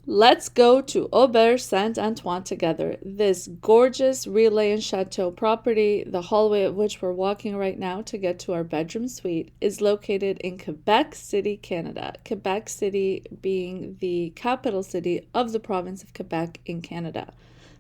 Let's go to Auberge Saint Antoine together. This gorgeous Relais and Chateaux property, the hallway of which we're walking right now to get to our bedroom suite, is located in Quebec City, Canada. Quebec City being the capital city of the province of Quebec in Canada.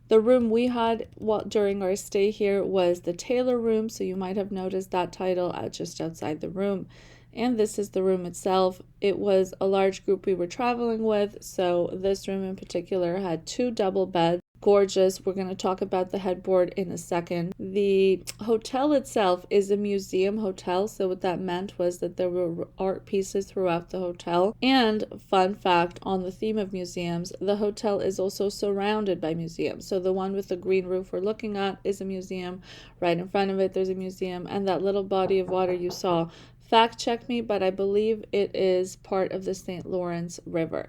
The room we had during our stay here was the Taylor Room, so you might have noticed that title just outside the room. And this is the room itself. It was a large group we were traveling with, so this room in particular had 2 double beds. Gorgeous. We're going to talk about the headboard in a second. The hotel itself is a museum hotel, so what that meant was that there were art pieces throughout the hotel. And fun fact, on the theme of museums, the hotel is also surrounded by museums. So the one with the green roof we're looking at is a museum. Right in front of it there's a museum, and that little body of water you saw, fact check me, but I believe it is part of the St. Lawrence River.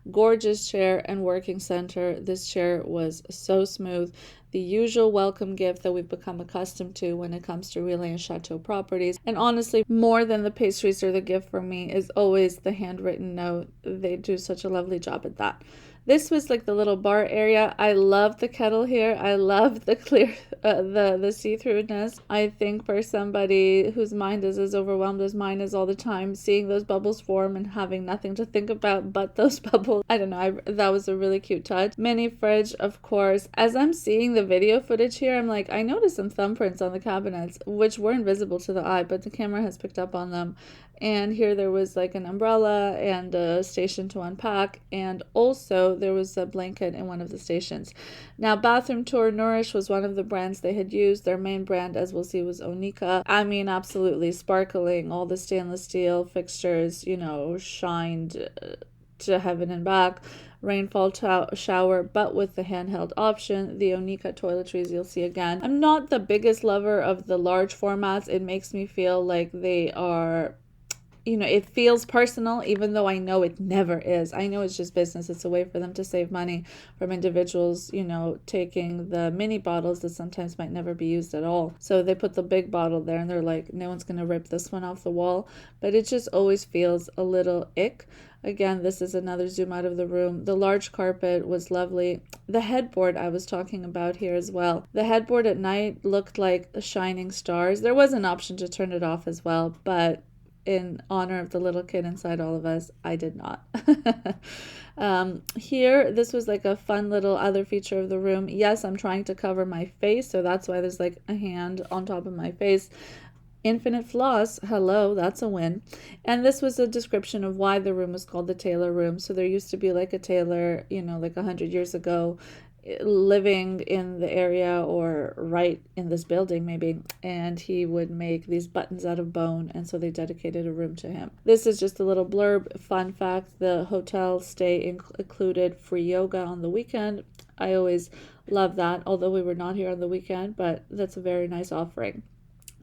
Gorgeous chair and working center. This chair was so smooth. The usual welcome gift that we've become accustomed to when it comes to Relais and Chateaux properties. And honestly, more than the pastries or the gift for me is always the handwritten note. They do such a lovely job at that. This was like the little bar area. I love the kettle here. I love the clear, the see-throughness. I think for somebody whose mind is as overwhelmed as mine is all the time, seeing those bubbles form and having nothing to think about but those bubbles, I don't know, that was a really cute touch. Mini fridge, of course. As I'm seeing the video footage here, I'm like, I noticed some thumbprints on the cabinets, which were invisible to the eye, but the camera has picked up on them. And here there was like an umbrella and a station to unpack, and also there was a blanket in one of the stations. Now, bathroom tour, Nourish was one of the brands they had used. Their main brand, as we'll see, was Onika. I mean, absolutely sparkling. All the stainless steel fixtures, shined to heaven and back. Rainfall shower, but with the handheld option. The Onika toiletries you'll see again. I'm not the biggest lover of the large formats. It makes me feel like they are, it feels personal, even though I know it never is. I know it's just business. It's a way for them to save money from individuals, taking the mini bottles that sometimes might never be used at all. So they put the big bottle there and they're like, no one's going to rip this one off the wall. But it just always feels a little ick. Again, this is another zoom out of the room. The large carpet was lovely. The headboard I was talking about here as well. The headboard at night looked like shining stars. There was an option to turn it off as well, but in honor of the little kid inside all of us, I did not. Here, this was like a fun little other feature of the room. Yes, I'm trying to cover my face, so that's why there's like a hand on top of my face. Infinite floss, hello, that's a win. And this was a description of why the room was called the Taylor Room. So there used to be like a tailor, like 100 years ago, living in the area or right in this building maybe, and he would make these buttons out of bone, and so they dedicated a room to him. This is just a little blurb. Fun fact, the hotel stay included free yoga on the weekend. I always love that, although we were not here on the weekend, but that's a very nice offering.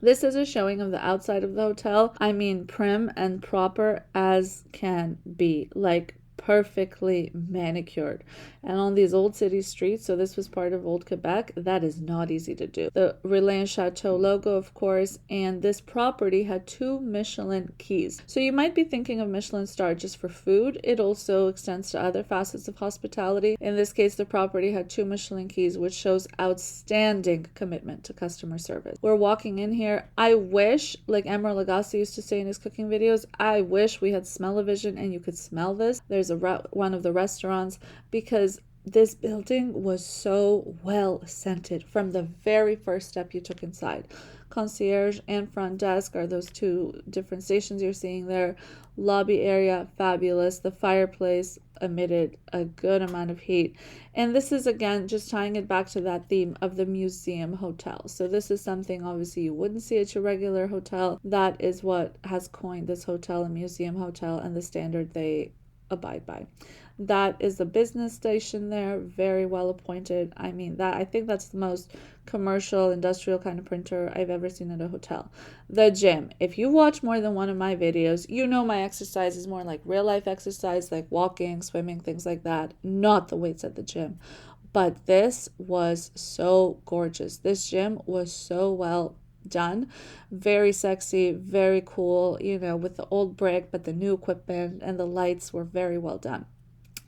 This is a showing of the outside of the hotel. I mean, prim and proper as can be, like perfectly manicured. And on these old city streets, so this was part of old Quebec, that is not easy to do. The Relais and Chateaux logo, of course, and this property had 2 Michelin keys. So you might be thinking of Michelin star just for food. It also extends to other facets of hospitality. In this case, the property had 2 Michelin keys, which shows outstanding commitment to customer service. We're walking in here. I wish, like Emeril Lagasse used to say in his cooking videos, I wish we had smell-o-vision and you could smell this. There's one of the restaurants, because this building was so well scented from the very first step you took inside. Concierge and front desk are those 2 different stations you're seeing there. Lobby area, fabulous. The fireplace emitted a good amount of heat. And this is, again, just tying it back to that theme of the museum hotel. So this is something obviously you wouldn't see at your regular hotel. That is what has coined this hotel a museum hotel and the standard they abide by. That is the business station there, very well appointed. I mean, I think that's the most commercial, industrial kind of printer I've ever seen at a hotel. The gym. If you watch more than one of my videos, you know my exercise is more like real life exercise, like walking, swimming, things like that, not the weights at the gym. But this was so gorgeous. This gym was so well done, very sexy, very cool, with the old brick, but the new equipment and the lights were very well done.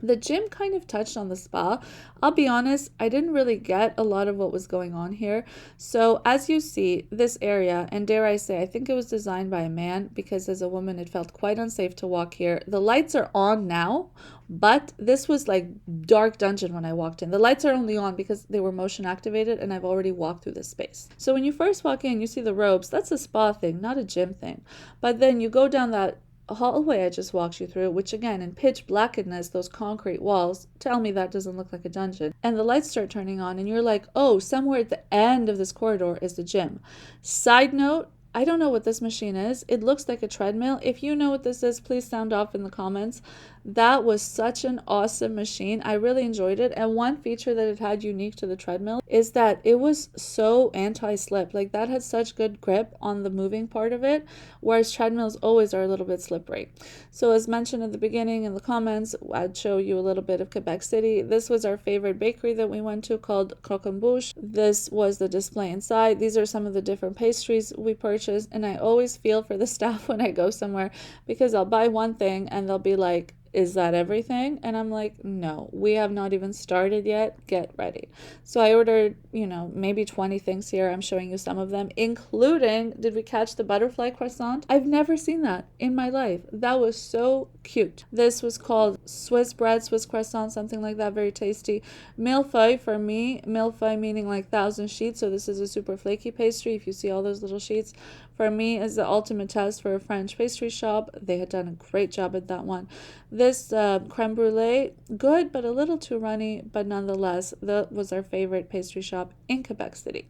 The gym kind of touched on the spa. I'll be honest, I didn't really get a lot of what was going on here. So, as you see, this area, and dare I say, I think it was designed by a man because as a woman, it felt quite unsafe to walk here. The lights are on now, but this was like dark dungeon when I walked in. The lights are only on because they were motion activated and I've already walked through this space. So, when you first walk in, you see the robes. That's a spa thing, not a gym thing. But then you go down that hallway I just walked you through, which again in pitch blackness, those concrete walls tell me that doesn't look like a dungeon, and the lights start turning on and you're like, oh, somewhere at the end of this corridor is the gym. Side note, I don't know what this machine is. It looks like a treadmill. If you know what this is, please sound off in the comments. That was such an awesome machine. I really enjoyed it. And one feature that it had unique to the treadmill is that it was so anti-slip. Like that had such good grip on the moving part of it, whereas treadmills always are a little bit slippery. So as mentioned at the beginning in the comments, I'd show you a little bit of Quebec City. This was our favorite bakery that we went to called Croquembouche. This was the display inside. These are some of the different pastries we purchased. And I always feel for the staff when I go somewhere because I'll buy one thing and they'll be like, is that everything? And I'm like, no, we have not even started yet. Get ready. So I ordered, maybe 20 things here. I'm showing you some of them, including, did we catch the butterfly croissant? I've never seen that in my life. That was so cute. This was called Swiss bread, Swiss croissant, something like that. Very tasty. Millefeuille for me, millefeuille meaning like 1,000 sheets. So this is a super flaky pastry. If you see all those little sheets, for me is the ultimate test for a French pastry shop. They had done a great job at that one. This creme brulee, good, but a little too runny, but nonetheless, that was our favorite pastry shop in Quebec City.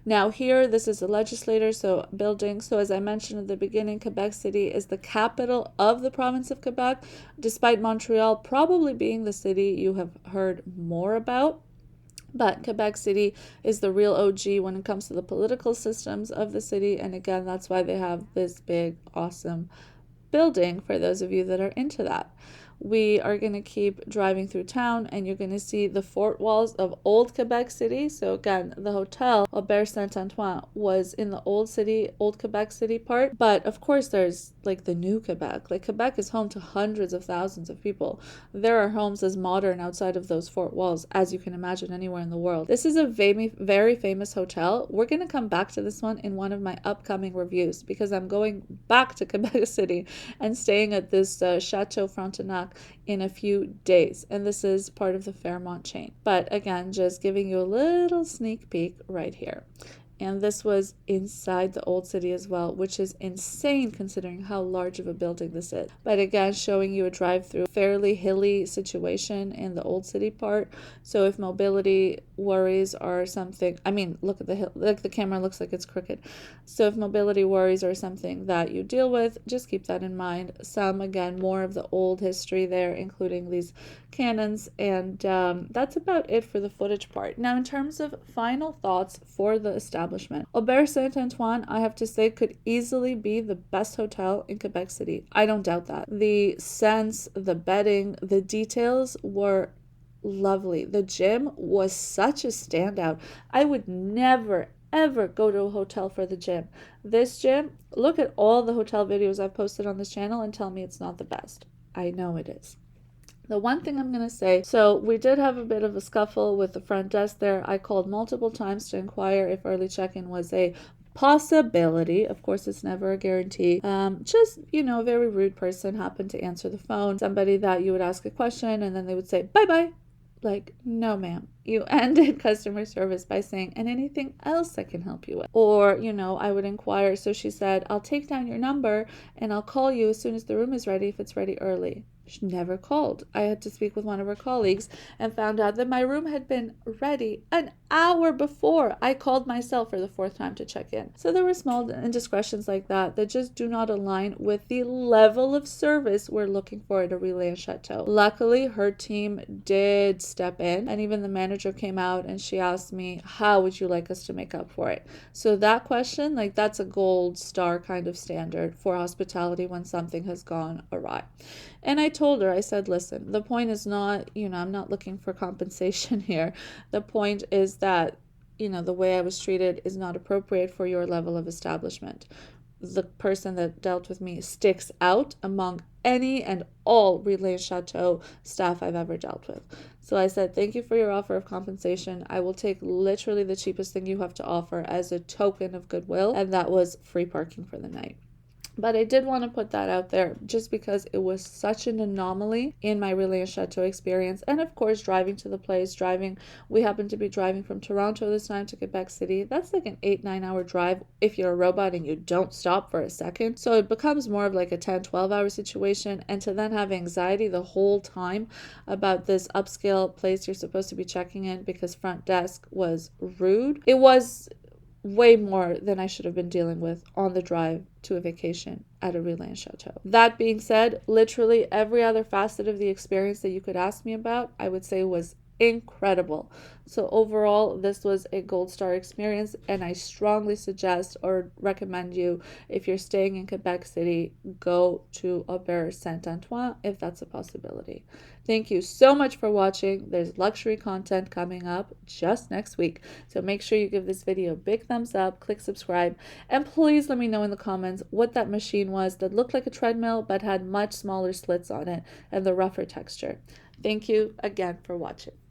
Now here, this is a legislature, so building. So as I mentioned at the beginning, Quebec City is the capital of the province of Quebec, despite Montreal probably being the city you have heard more about. But Quebec City is the real OG when it comes to the political systems of the city. And again, that's why they have this big, awesome building for those of you that are into that. We are going to keep driving through town and you're going to see the fort walls of old Quebec City. So again, the hotel Auberge Saint Antoine was in the old Quebec City part. But of course there's like the new Quebec. Like Quebec is home to hundreds of thousands of people. There are homes as modern outside of those fort walls as you can imagine anywhere in the world. This is a very famous hotel. We're going to come back to this one in one of my upcoming reviews because I'm going back to Quebec City and staying at this Chateau Frontenac in a few days, and this is part of the Fairmont chain. But again, just giving you a little sneak peek right here. And this was inside the old city as well, which is insane considering how large of a building this is. But again, showing you a drive-through, fairly hilly situation in the old city part. So if mobility worries are something, look at the hill, like the camera looks like it's crooked. So if mobility worries are something that you deal with, just keep that in mind. Some, again, more of the old history there, including these cannons. And that's about it for the footage part. Now, in terms of final thoughts for the establishment, Auberge Saint Antoine, I have to say, could easily be the best hotel in Quebec City. I don't doubt that. The scents, the bedding, the details were lovely. The gym was such a standout. I would never ever go to a hotel for the gym. This gym, look at all the hotel videos I've posted on this channel and tell me it's not the best. I know it is. The one thing I'm going to say, so we did have a bit of a scuffle with the front desk there. I called multiple times to inquire if early check-in was a possibility. Of course, it's never a guarantee. A very rude person happened to answer the phone. Somebody that you would ask a question and then they would say, bye-bye. Like, no, ma'am. You ended customer service by saying, and anything else I can help you with? Or, I would inquire. So she said, I'll take down your number and I'll call you as soon as the room is ready if it's ready early. She never called. I had to speak with one of her colleagues and found out that my room had been ready an hour before I called myself for the fourth time to check in. So there were small indiscretions like that just do not align with the level of service we're looking for at a Relais and Chateaux. Luckily, her team did step in, and even the manager came out and she asked me, how would you like us to make up for it? So that question, that's a gold star kind of standard for hospitality when something has gone awry. And I told her, I said, listen, the point is not, I'm not looking for compensation here. The point is that, the way I was treated is not appropriate for your level of establishment. the person that dealt with me sticks out among any and all Relais and Chateaux staff I've ever dealt with. So I said, thank you for your offer of compensation. I will take literally the cheapest thing you have to offer as a token of goodwill. And that was free parking for the night. But I did want to put that out there just because it was such an anomaly in my Relais and Chateaux experience. And of course, driving to the place, we happened to be driving from Toronto this time to Quebec City. That's like an 8-9 hour drive if you're a robot and you don't stop for a second. So it becomes more of like a 10-12 hour situation. And to then have anxiety the whole time about this upscale place you're supposed to be checking in because front desk was rude. It was way more than I should have been dealing with on the drive to a vacation at a Relais and Chateaux. That being said, literally every other facet of the experience that you could ask me about, I would say was incredible. So overall, this was a gold star experience, and I strongly suggest or recommend you, if you're staying in Quebec City, go to Auberge Saint Antoine if that's a possibility. Thank you so much for watching. There's luxury content coming up just next week, so make sure you give this video a big thumbs up, click subscribe, and please let me know in the comments what that machine was that looked like a treadmill but had much smaller slits on it and the rougher texture. Thank you again for watching.